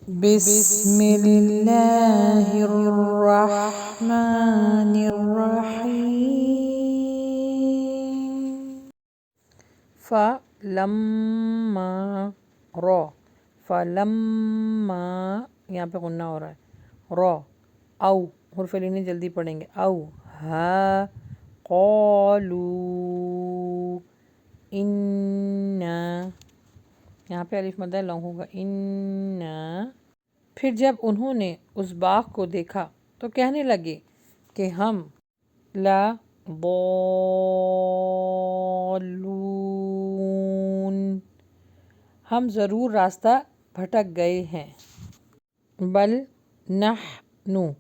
بسم اللہ الرحمن الرحیم فلما رو فلما یہاں پہ غنہ ہو رہا ہے رو او حرف لینے جلدی پڑھیں گے او ہا قالو انا یہاں پہ الف مدہ لونگ ہوگا انا پھر جب انہوں نے اس باغ کو دیکھا تو کہنے لگے کہ ہم لا ضالون ہم ضرور راستہ بھٹک گئے ہیں بل نحن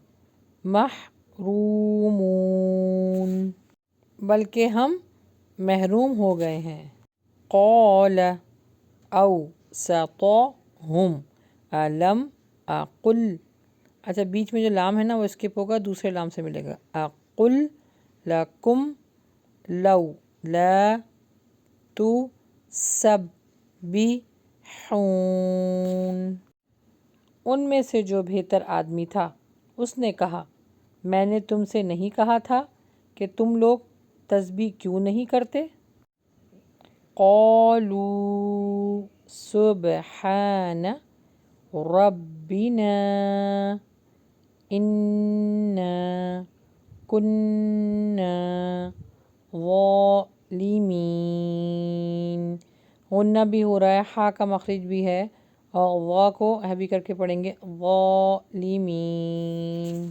محرومون بلکہ ہم محروم ہو گئے ہیں قال اوسطهم الم اقل اچھا بیچ میں جو لام ہے نا وہ اسکپ ہوگا دوسرے لام سے ملے گا اقل لکم لو لا تسبحون ان میں سے جو بہتر آدمی تھا اس نے کہا میں نے تم سے نہیں کہا تھا کہ تم لوگ تسبیح کیوں نہیں کرتے قالوا سبحان ربنا انا كنا ظالمین غنہ بھی ہو رہا ہے ہا کا مخرج بھی ہے اور وا کو ہیوی کر کے پڑھیں گے ظالمین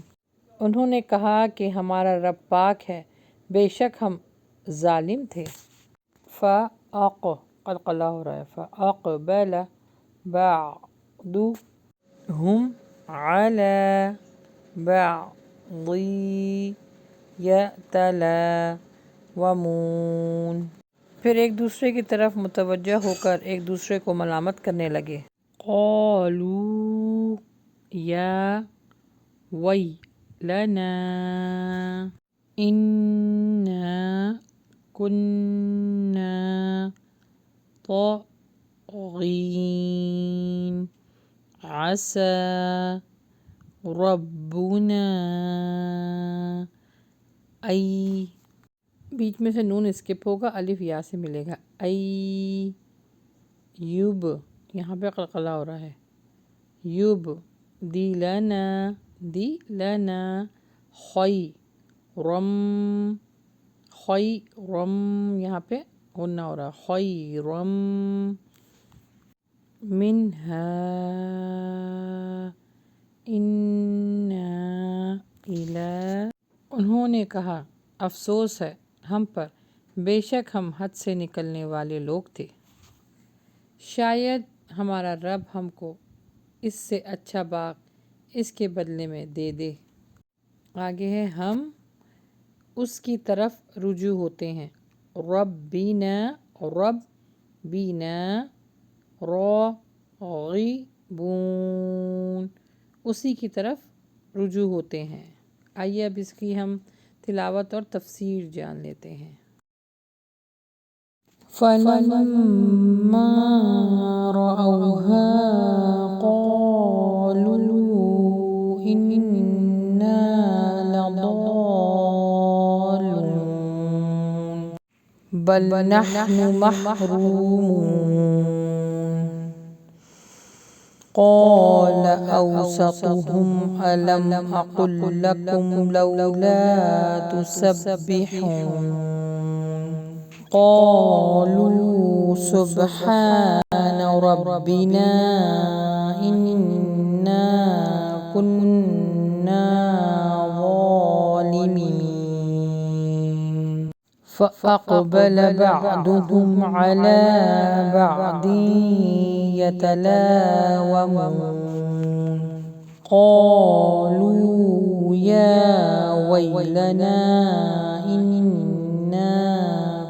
انہوں نے کہا کہ ہمارا رب پاک ہے بے شک ہم ظالم تھے قلقلہ ہو رہا ہے فَأَقْبَلَ بَعْضُهُمْ عَلَى بَعْضٍ يَتَلَاوَمُونَ پھر ایک دوسرے کی طرف متوجہ ہو کر ایک دوسرے کو ملامت کرنے لگے قالوا یا ویلنا انا كنا طاغین عسى ربنا ای بیچ میں سے نون اسکپ ہوگا الف یا سے ملے گا یوب یہاں پہ قلقلہ ہو رہا ہے یوب دی لنا خیرم یہاں پہ غنہ ہو رہا ہے خیرم منہا انا الی انہوں نے کہا افسوس ہے ہم پر بے شک ہم حد سے نکلنے والے لوگ تھے شاید ہمارا رب ہم کو اس سے اچھا باغ اس کے بدلے میں دے دے آگے ہے ہم اس کی طرف رجوع ہوتے ہیں ربنا راغبون اسی کی طرف رجوع ہوتے ہیں آئیے اب اس کی ہم تلاوت اور تفسیر جان لیتے ہیں فَلَمَّا رَأَوْهَا قَالُوا إِنَّا لَضَالُّونَ بَلْ نَحْنُ مَحْرُومُونَ قال أوسطهم ألم أقل لكم لولا تسبحون قالوا سبحان ربنا إنا كنا ظالمين فأقبل بعضهم على بعض يتلاومون قالوا يا ويلنا إنا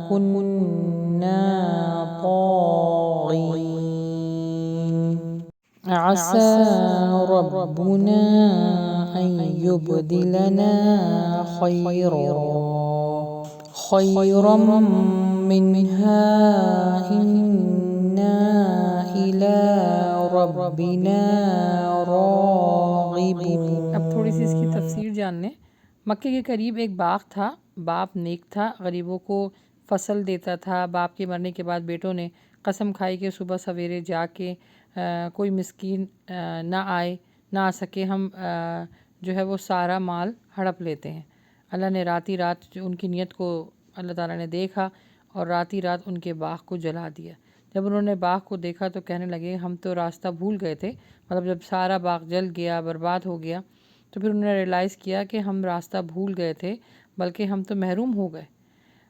كنا طاغين عسى ربنا أن يبدلنا خيرا منها إنا إلى ربنا راغبون۔ اب تھوڑی سی اس کی تفسیر جان لیں۔ مکے کے قریب ایک باغ تھا، باپ نیک تھا، غریبوں کو فصل دیتا تھا۔ باپ کے مرنے کے بعد بیٹوں نے قسم کھائی کہ صبح سویرے جا کے کوئی مسکین نہ آئے، نہ آ سکے، ہم جو ہے وہ سارا مال ہڑپ لیتے ہیں۔ اللہ نے رات ہی رات ان کی نیت کو اللہ تعالیٰ نے دیکھا اور رات ہی رات ان کے باغ کو جلا دیا۔ جب انہوں نے باغ کو دیکھا تو کہنے لگے ہم تو راستہ بھول گئے تھے، مطلب جب سارا باغ جل گیا، برباد ہو گیا، تو پھر انہوں نے ریئلائز کیا کہ ہم راستہ بھول گئے تھے، بلکہ ہم تو محروم ہو گئے۔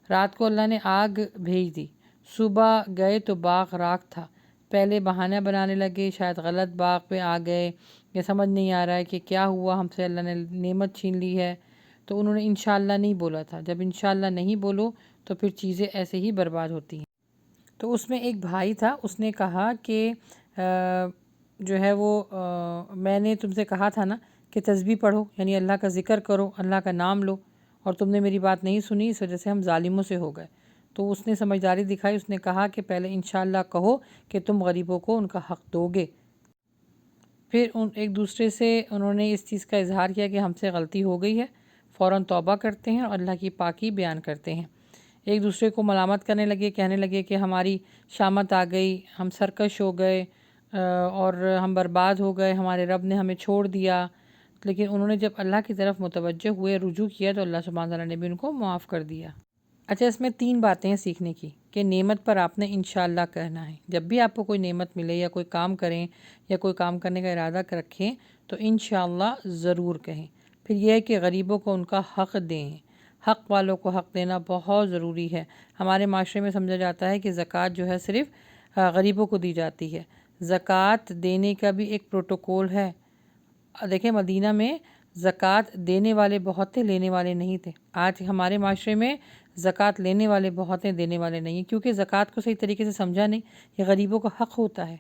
رات کو اللہ نے آگ بھیج دی، صبح گئے تو باغ راکھ تھا۔ پہلے بہانہ بنانے لگے، شاید غلط باغ پہ آ گئے، یہ سمجھ نہیں آ رہا ہے کہ کیا ہوا، ہم سے اللہ نے نعمت چھین لی ہے۔ تو انہوں نے انشاءاللہ نہیں بولا تھا۔ جب انشاءاللہ نہیں بولو تو پھر چیزیں ایسے ہی برباد ہوتی ہیں۔ تو اس میں ایک بھائی تھا، اس نے کہا کہ جو ہے وہ میں نے تم سے کہا تھا نا کہ تسبیح پڑھو، یعنی اللہ کا ذکر کرو، اللہ کا نام لو، اور تم نے میری بات نہیں سنی، اس وجہ سے ہم ظالموں سے ہو گئے۔ تو اس نے سمجھداری دکھائی، اس نے کہا کہ پہلے انشاءاللہ کہو کہ تم غریبوں کو ان کا حق دو گے۔ پھر ایک دوسرے سے انہوں نے اس چیز کا اظہار کیا کہ ہم سے غلطی ہو گئی ہے، فوراً توبہ کرتے ہیں اور اللہ کی پاکی بیان کرتے ہیں۔ ایک دوسرے کو ملامت کرنے لگے، کہنے لگے کہ ہماری شامت آ گئی، ہم سرکش ہو گئے اور ہم برباد ہو گئے، ہمارے رب نے ہمیں چھوڑ دیا۔ لیکن انہوں نے جب اللہ کی طرف متوجہ ہوئے، رجوع کیا، تو اللہ سبحانہ تعالیٰ نے بھی ان کو معاف کر دیا۔ اچھا، اس میں 3 باتیں ہیں سیکھنے کی کہ نعمت پر آپ نے انشاءاللہ کہنا ہے۔ جب بھی آپ کو کوئی نعمت ملے یا کوئی کام کریں یا کوئی کام کرنے کا ارادہ رکھیں تو انشاءاللہ ضرور کہیں۔ پھر یہ ہے کہ غریبوں کو ان کا حق دیں، حق والوں کو حق دینا بہت ضروری ہے۔ ہمارے معاشرے میں سمجھا جاتا ہے کہ زکوٰۃ جو ہے صرف غریبوں کو دی جاتی ہے۔ زکوٰۃ دینے کا بھی ایک پروٹوکول ہے۔ دیکھیں مدینہ میں زکوٰۃ دینے والے بہت تھے، لینے والے نہیں تھے۔ آج ہمارے معاشرے میں زکوٰۃ لینے والے بہت ہیں، دینے والے نہیں ہیں، کیونکہ زکوٰۃ کو صحیح طریقے سے سمجھا نہیں۔ یہ غریبوں کا حق ہوتا ہے،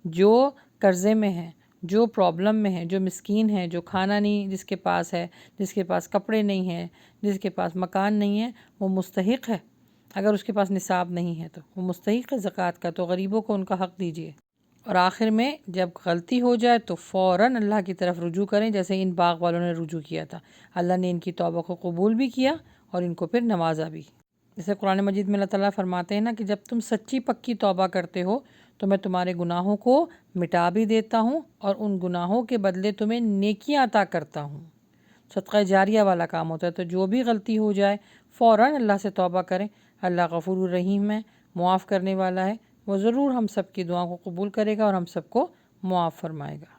جو قرضے میں ہیں، جو پرابلم میں ہیں، جو مسکین ہیں، جو کھانا نہیں جس کے پاس ہے، جس کے پاس کپڑے نہیں ہیں، جس کے پاس مکان نہیں ہے، وہ مستحق ہے۔ اگر اس کے پاس نصاب نہیں ہے تو وہ مستحق ہے زکوٰۃ کا، تو غریبوں کو ان کا حق دیجیے۔ اور آخر میں جب غلطی ہو جائے تو فوراً اللہ کی طرف رجوع کریں، جیسے ان باغ والوں نے رجوع کیا تھا۔ اللہ نے ان کی توبہ کو قبول بھی کیا اور ان کو پھر نوازا بھی۔ جیسے قرآن مجید میں اللہ تعالیٰ فرماتے ہیں نا کہ جب تم سچی پکی توبہ کرتے ہو تو میں تمہارے گناہوں کو مٹا بھی دیتا ہوں اور ان گناہوں کے بدلے تمہیں نیکیاں عطا کرتا ہوں۔ صدقہ جاریہ والا کام ہوتا ہے۔ تو جو بھی غلطی ہو جائے فوراً اللہ سے توبہ کریں۔ اللہ غفور الرحیم ہے، معاف کرنے والا ہے، وہ ضرور ہم سب کی دعاؤں کو قبول کرے گا اور ہم سب کو معاف فرمائے گا۔